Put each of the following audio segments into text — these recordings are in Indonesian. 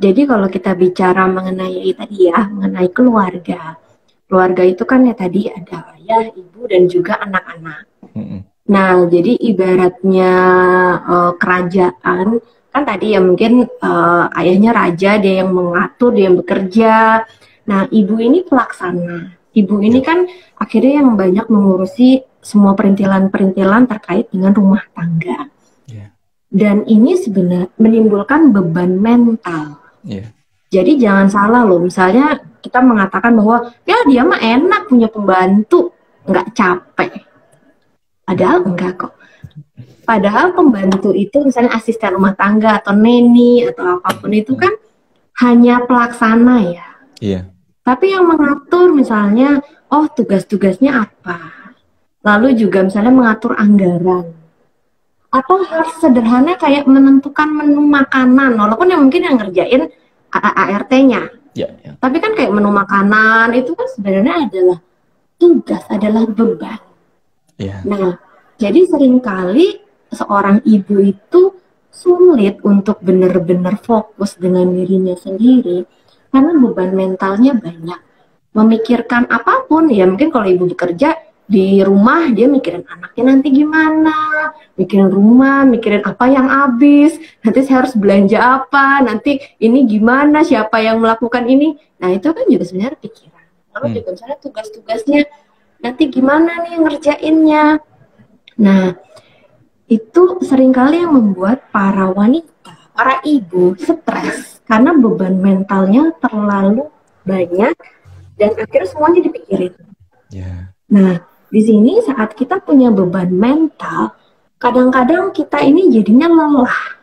Jadi kalau kita bicara mengenai tadi ya, mengenai keluarga. Keluarga itu kan ya tadi ada ayah, ibu, dan juga anak-anak. Mm-mm. Nah, jadi ibaratnya kerajaan, kan tadi ya mungkin ayahnya raja, dia yang mengatur, dia yang bekerja. Nah, ibu ini pelaksana. Ibu ini Ya, kan akhirnya yang banyak mengurusi semua perintilan-perintilan terkait dengan rumah tangga. ya, Dan ini sebenarnya menimbulkan beban mental. ya, Jadi jangan salah loh, misalnya kita mengatakan bahwa ya dia mah enak punya pembantu, nggak capek. Padahal enggak kok. Padahal pembantu itu misalnya asisten rumah tangga atau neni atau apapun itu kan hanya pelaksana ya. iya, Tapi yang mengatur misalnya, oh tugas-tugasnya apa. Lalu juga misalnya mengatur anggaran. Atau hal sederhana kayak menentukan menu makanan, walaupun yang mungkin yang ngerjain ART-nya. ya, ya, Tapi kan kayak menu makanan itu kan sebenarnya adalah tugas, adalah beban. ya, Nah, jadi seringkali seorang ibu itu sulit untuk benar-benar fokus dengan dirinya sendiri karena beban mentalnya banyak. Memikirkan apapun, ya mungkin kalau ibu bekerja di rumah dia mikirin anaknya nanti gimana, mikirin rumah, mikirin apa yang habis, nanti saya harus belanja apa, nanti ini gimana, siapa yang melakukan ini. Nah, itu kan juga sebenarnya pikiran. Lalu hmm, juga misalnya tugas-tugasnya nanti gimana nih ngerjainnya. Nah, itu seringkali yang membuat para wanita, para ibu stres karena beban mentalnya terlalu banyak dan akhirnya semuanya dipikirin. ya, Nah, di sini saat kita punya beban mental, kadang-kadang kita ini jadinya lelah.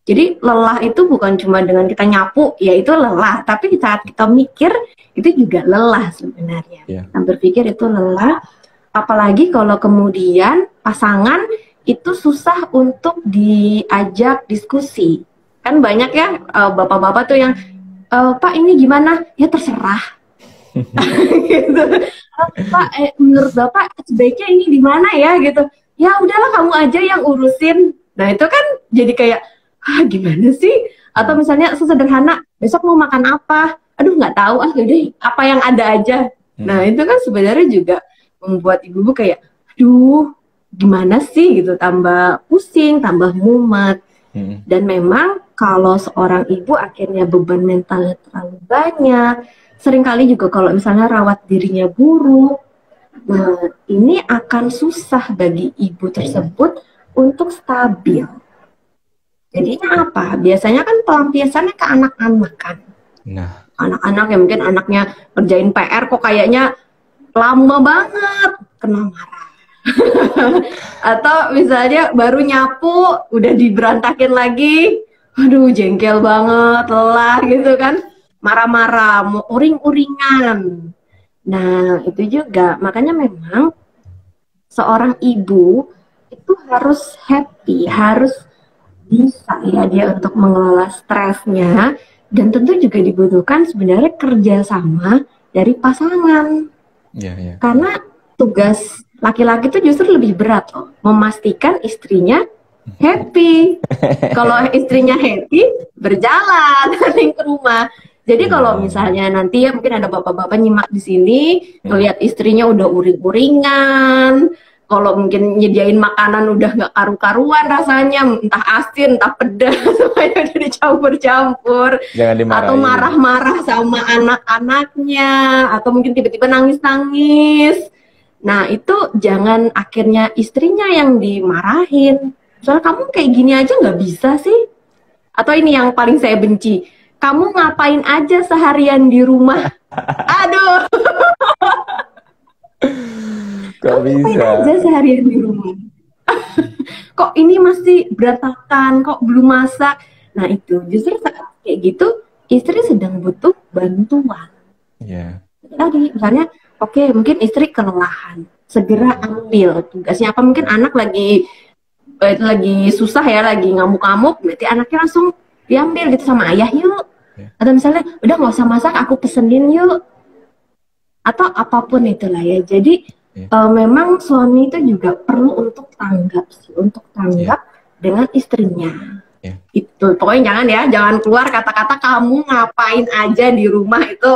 Jadi lelah itu bukan cuma dengan kita nyapu, ya itu lelah. Tapi saat kita mikir, itu juga lelah sebenarnya. ya, Kita berpikir itu lelah, apalagi kalau kemudian pasangan itu susah untuk diajak diskusi. Kan banyak ya bapak-bapak tuh yang Pak ini gimana? Ya terserah gitu. Pak, menurut Bapak sebaiknya ini di mana ya gitu. Ya udahlah kamu aja yang urusin. Nah, itu kan jadi kayak gimana sih? Atau hmm, misalnya sesederhana besok mau makan apa? Aduh nggak tahu yaudah apa yang ada aja. Nah, hmm, itu kan sebenarnya juga membuat ibu-ibu kayak aduh gimana sih gitu, tambah pusing, tambah mumet. hmm, Dan memang kalau seorang ibu akhirnya beban mentalnya terlalu banyak, seringkali juga kalau misalnya rawat dirinya buruk, nah ini akan susah bagi ibu tersebut untuk stabil. Jadinya apa? Biasanya kan pelampiasannya ke anak-anak kan. nah, Anak-anak yang mungkin anaknya kerjain PR kok kayaknya lama banget, kena marah. Atau misalnya baru nyapu udah diberantakin lagi, aduh jengkel banget, lelah gitu kan, marah-marah, mau uring-uringan. Nah itu juga makanya memang seorang ibu itu harus happy, harus bisa ya dia untuk mengelola stresnya, dan tentu juga dibutuhkan sebenarnya kerjasama dari pasangan. ya, ya, Karena tugas laki-laki itu justru lebih berat loh, memastikan istrinya happy. Kalau istrinya happy, berjalan ke rumah. Jadi iya, kalau iya, misalnya nanti ya mungkin ada bapak-bapak nyimak di sini, hmm, ngelihat istrinya udah uring-uringan, kalau mungkin nyediain makanan udah nggak karu-karuan rasanya, entah asin, entah pedas, semuanya udah dicampur-campur, jangan atau dimarahin ya, marah-marah sama anak-anaknya, atau mungkin tiba-tiba nangis-nangis. Nah, itu jangan akhirnya istrinya yang dimarahin. Soalnya kamu kayak gini aja nggak bisa sih. Atau ini yang paling saya benci. Kamu ngapain aja seharian di rumah? Aduh, kok kamu ngapain bisa, aja seharian di rumah? Kok ini masih berantakan, kok belum masak? Nah itu, justru saat kayak gitu, istri sedang butuh bantuan. ya, Tadi, misalnya, oke, mungkin istri kelelahan. Segera ambil tugasnya apa, mungkin anak lagi susah ya, lagi ngamuk-ngamuk, berarti anaknya langsung diambil gitu sama ayah yuk. ya, Atau misalnya, udah nggak usah masak, aku pesenin yuk. Atau apapun itulah ya. Jadi ya, memang suami itu juga perlu untuk tanggap sih, untuk ya, tanggap dengan istrinya. ya. Itu pokoknya jangan keluar kata-kata kamu ngapain aja di rumah itu